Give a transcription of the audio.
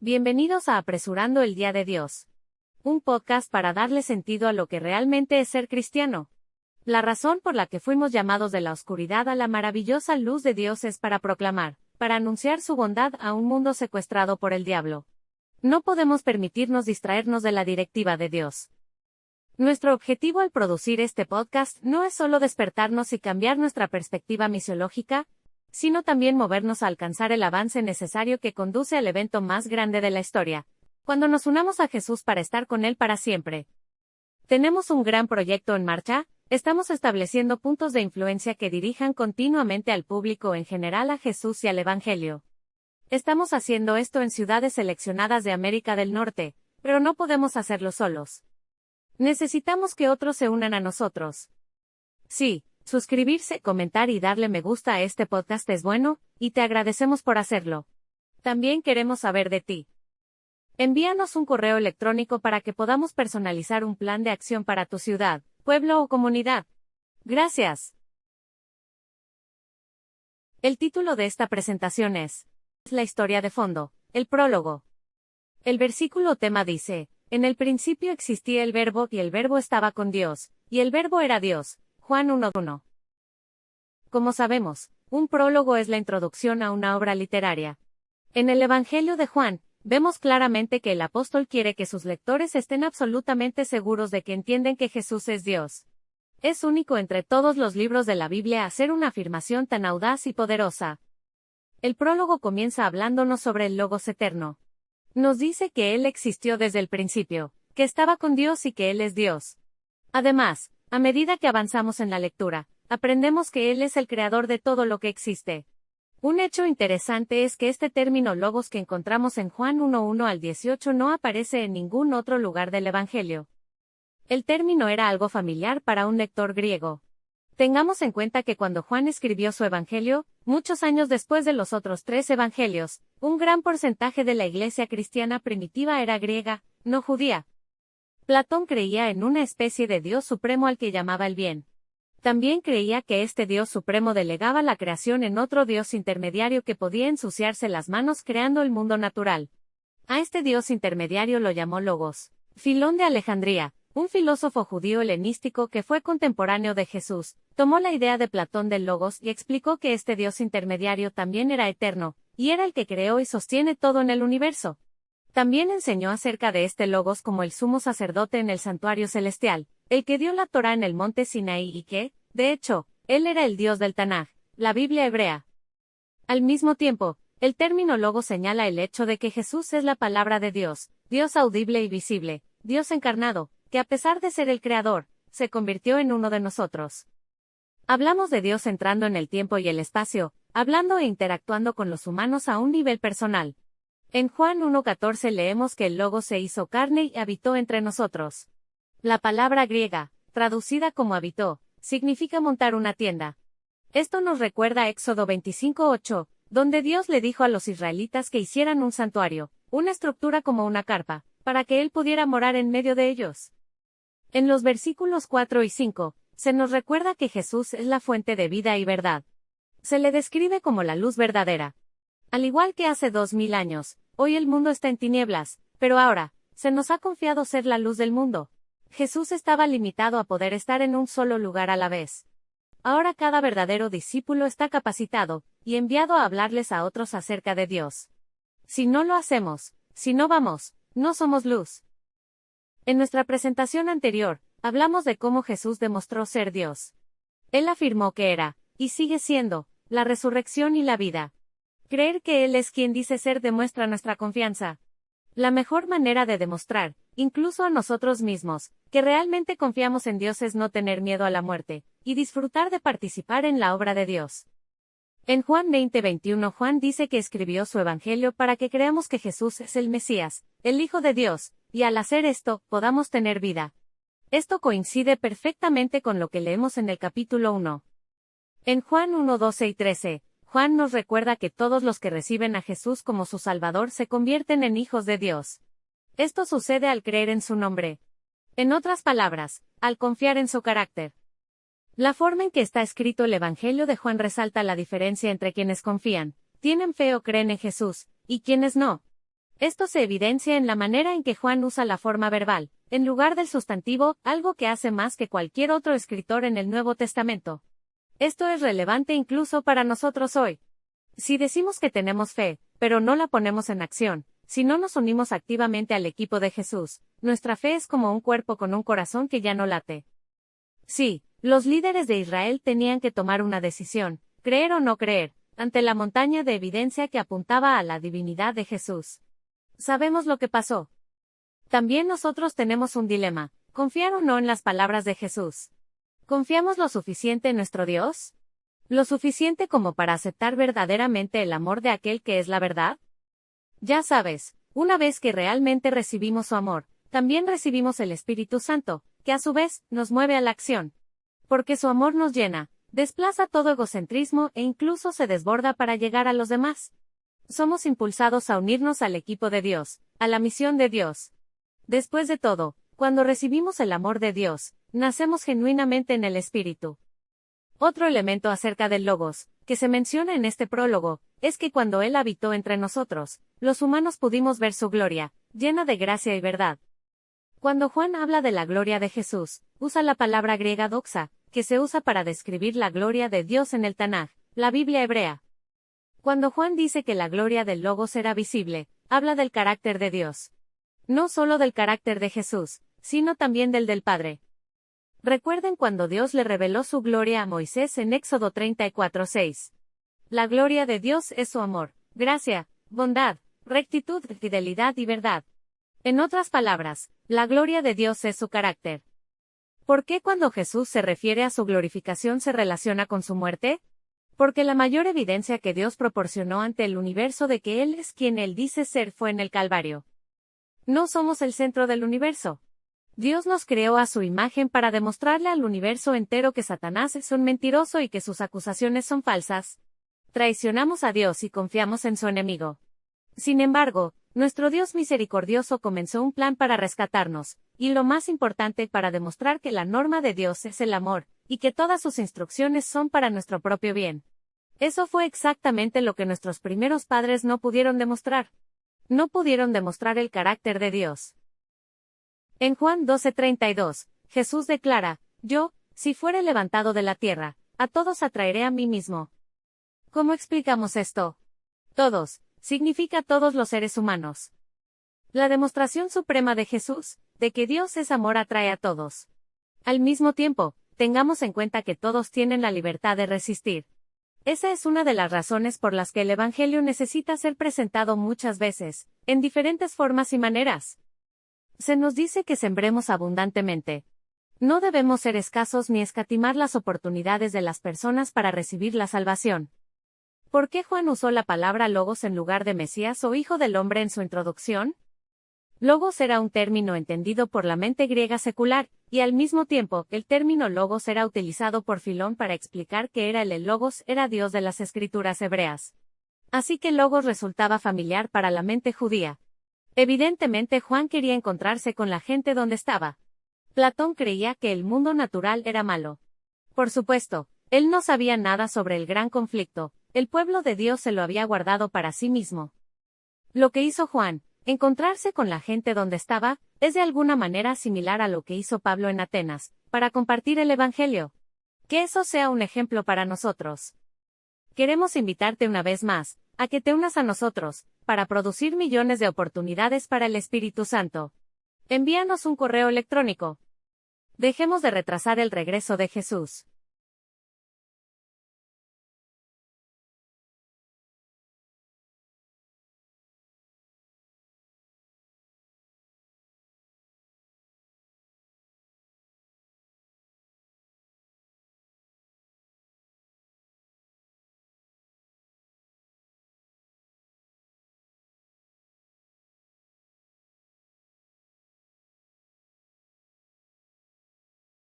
Bienvenidos a Apresurando el Día de Dios. Un podcast para darle sentido a lo que realmente es ser cristiano. La razón por la que fuimos llamados de la oscuridad a la maravillosa luz de Dios es para proclamar, para anunciar su bondad a un mundo secuestrado por el diablo. No podemos permitirnos distraernos de la directiva de Dios. Nuestro objetivo al producir este podcast no es solo despertarnos y cambiar nuestra perspectiva misiológica, sino también movernos a alcanzar el avance necesario que conduce al evento más grande de la historia, cuando nos unamos a Jesús para estar con Él para siempre. Tenemos un gran proyecto en marcha, estamos estableciendo puntos de influencia que dirijan continuamente al público en general a Jesús y al Evangelio. Estamos haciendo esto en ciudades seleccionadas de América del Norte, pero no podemos hacerlo solos. Necesitamos que otros se unan a nosotros. Sí. Suscribirse, comentar y darle me gusta a este podcast es bueno, y te agradecemos por hacerlo. También queremos saber de ti. Envíanos un correo electrónico para que podamos personalizar un plan de acción para tu ciudad, pueblo o comunidad. Gracias. El título de esta presentación es La historia de fondo, el prólogo. El versículo tema dice, en el principio existía el verbo y el verbo estaba con Dios, y el verbo era Dios. Juan 1:1. Como sabemos, un prólogo es la introducción a una obra literaria. En el Evangelio de Juan, vemos claramente que el apóstol quiere que sus lectores estén absolutamente seguros de que entienden que Jesús es Dios. Es único entre todos los libros de la Biblia hacer una afirmación tan audaz y poderosa. El prólogo comienza hablándonos sobre el Logos eterno. Nos dice que Él existió desde el principio, que estaba con Dios y que Él es Dios. Además, a medida que avanzamos en la lectura, aprendemos que Él es el creador de todo lo que existe. Un hecho interesante es que este término logos que encontramos en Juan 1:1 al 18 no aparece en ningún otro lugar del Evangelio. El término era algo familiar para un lector griego. Tengamos en cuenta que cuando Juan escribió su Evangelio, muchos años después de los otros 3 Evangelios, un gran porcentaje de la iglesia cristiana primitiva era griega, no judía. Platón creía en una especie de Dios supremo al que llamaba el bien. También creía que este Dios supremo delegaba la creación en otro Dios intermediario que podía ensuciarse las manos creando el mundo natural. A este Dios intermediario lo llamó Logos. Filón de Alejandría, un filósofo judío helenístico que fue contemporáneo de Jesús, tomó la idea de Platón del Logos y explicó que este Dios intermediario también era eterno, y era el que creó y sostiene todo en el universo. También enseñó acerca de este Logos como el sumo sacerdote en el santuario celestial, el que dio la Torá en el monte Sinaí y que, de hecho, él era el Dios del Tanaj, la Biblia hebrea. Al mismo tiempo, el término Logos señala el hecho de que Jesús es la palabra de Dios, Dios audible y visible, Dios encarnado, que a pesar de ser el Creador, se convirtió en uno de nosotros. Hablamos de Dios entrando en el tiempo y el espacio, hablando e interactuando con los humanos a un nivel personal. En Juan 1:14 leemos que el Logos se hizo carne y habitó entre nosotros. La palabra griega, traducida como habitó, significa montar una tienda. Esto nos recuerda a Éxodo 25:8, donde Dios le dijo a los israelitas que hicieran un santuario, una estructura como una carpa, para que Él pudiera morar en medio de ellos. En los versículos 4 y 5, se nos recuerda que Jesús es la fuente de vida y verdad. Se le describe como la luz verdadera. Al igual que hace 2000 años, hoy el mundo está en tinieblas, pero ahora, se nos ha confiado ser la luz del mundo. Jesús estaba limitado a poder estar en un solo lugar a la vez. Ahora cada verdadero discípulo está capacitado, y enviado a hablarles a otros acerca de Dios. Si no lo hacemos, si no vamos, no somos luz. En nuestra presentación anterior, hablamos de cómo Jesús demostró ser Dios. Él afirmó que era, y sigue siendo, la resurrección y la vida. Creer que Él es quien dice ser demuestra nuestra confianza. La mejor manera de demostrar, incluso a nosotros mismos, que realmente confiamos en Dios es no tener miedo a la muerte, y disfrutar de participar en la obra de Dios. En Juan 20:21 Juan dice que escribió su Evangelio para que creamos que Jesús es el Mesías, el Hijo de Dios, y al hacer esto, podamos tener vida. Esto coincide perfectamente con lo que leemos en el capítulo 1. En Juan 1:12 y 13, Juan nos recuerda que todos los que reciben a Jesús como su Salvador se convierten en hijos de Dios. Esto sucede al creer en su nombre. En otras palabras, al confiar en su carácter. La forma en que está escrito el Evangelio de Juan resalta la diferencia entre quienes confían, tienen fe o creen en Jesús, y quienes no. Esto se evidencia en la manera en que Juan usa la forma verbal, en lugar del sustantivo, algo que hace más que cualquier otro escritor en el Nuevo Testamento. Esto es relevante incluso para nosotros hoy. Si decimos que tenemos fe, pero no la ponemos en acción, si no nos unimos activamente al equipo de Jesús, nuestra fe es como un cuerpo con un corazón que ya no late. Sí, los líderes de Israel tenían que tomar una decisión, creer o no creer, ante la montaña de evidencia que apuntaba a la divinidad de Jesús. Sabemos lo que pasó. También nosotros tenemos un dilema, ¿confiar o no en las palabras de Jesús? ¿Confiamos lo suficiente en nuestro Dios? ¿Lo suficiente como para aceptar verdaderamente el amor de aquel que es la verdad? Ya sabes, una vez que realmente recibimos su amor, también recibimos el Espíritu Santo, que a su vez, nos mueve a la acción. Porque su amor nos llena, desplaza todo egocentrismo e incluso se desborda para llegar a los demás. Somos impulsados a unirnos al equipo de Dios, a la misión de Dios. Después de todo, cuando recibimos el amor de Dios, nacemos genuinamente en el Espíritu. Otro elemento acerca del Logos, que se menciona en este prólogo, es que cuando Él habitó entre nosotros, los humanos pudimos ver su gloria, llena de gracia y verdad. Cuando Juan habla de la gloria de Jesús, usa la palabra griega doxa, que se usa para describir la gloria de Dios en el Tanaj, la Biblia hebrea. Cuando Juan dice que la gloria del Logos era visible, habla del carácter de Dios. No solo del carácter de Jesús, sino también del Padre. Recuerden cuando Dios le reveló su gloria a Moisés en Éxodo 34:6. La gloria de Dios es su amor, gracia, bondad, rectitud, fidelidad y verdad. En otras palabras, la gloria de Dios es su carácter. ¿Por qué cuando Jesús se refiere a su glorificación se relaciona con su muerte? Porque la mayor evidencia que Dios proporcionó ante el universo de que Él es quien Él dice ser fue en el Calvario. No somos el centro del universo. Dios nos creó a su imagen para demostrarle al universo entero que Satanás es un mentiroso y que sus acusaciones son falsas. Traicionamos a Dios y confiamos en su enemigo. Sin embargo, nuestro Dios misericordioso comenzó un plan para rescatarnos, y lo más importante para demostrar que la norma de Dios es el amor, y que todas sus instrucciones son para nuestro propio bien. Eso fue exactamente lo que nuestros primeros padres no pudieron demostrar. No pudieron demostrar el carácter de Dios. En Juan 12:32, Jesús declara, yo, si fuere levantado de la tierra, a todos atraeré a mí mismo. ¿Cómo explicamos esto? Todos, significa todos los seres humanos. La demostración suprema de Jesús, de que Dios es amor, atrae a todos. Al mismo tiempo, tengamos en cuenta que todos tienen la libertad de resistir. Esa es una de las razones por las que el Evangelio necesita ser presentado muchas veces, en diferentes formas y maneras. Se nos dice que sembremos abundantemente. No debemos ser escasos ni escatimar las oportunidades de las personas para recibir la salvación. ¿Por qué Juan usó la palabra logos en lugar de Mesías o Hijo del Hombre en su introducción? Logos era un término entendido por la mente griega secular, y al mismo tiempo, el término logos era utilizado por Filón para explicar que era el logos era Dios de las escrituras hebreas. Así que logos resultaba familiar para la mente judía. Evidentemente Juan quería encontrarse con la gente donde estaba. Platón creía que el mundo natural era malo. Por supuesto, él no sabía nada sobre el gran conflicto, el pueblo de Dios se lo había guardado para sí mismo. Lo que hizo Juan, encontrarse con la gente donde estaba, es de alguna manera similar a lo que hizo Pablo en Atenas, para compartir el Evangelio. Que eso sea un ejemplo para nosotros. Queremos invitarte una vez más, a que te unas a nosotros, para producir millones de oportunidades para el Espíritu Santo. Envíanos un correo electrónico. Dejemos de retrasar el regreso de Jesús.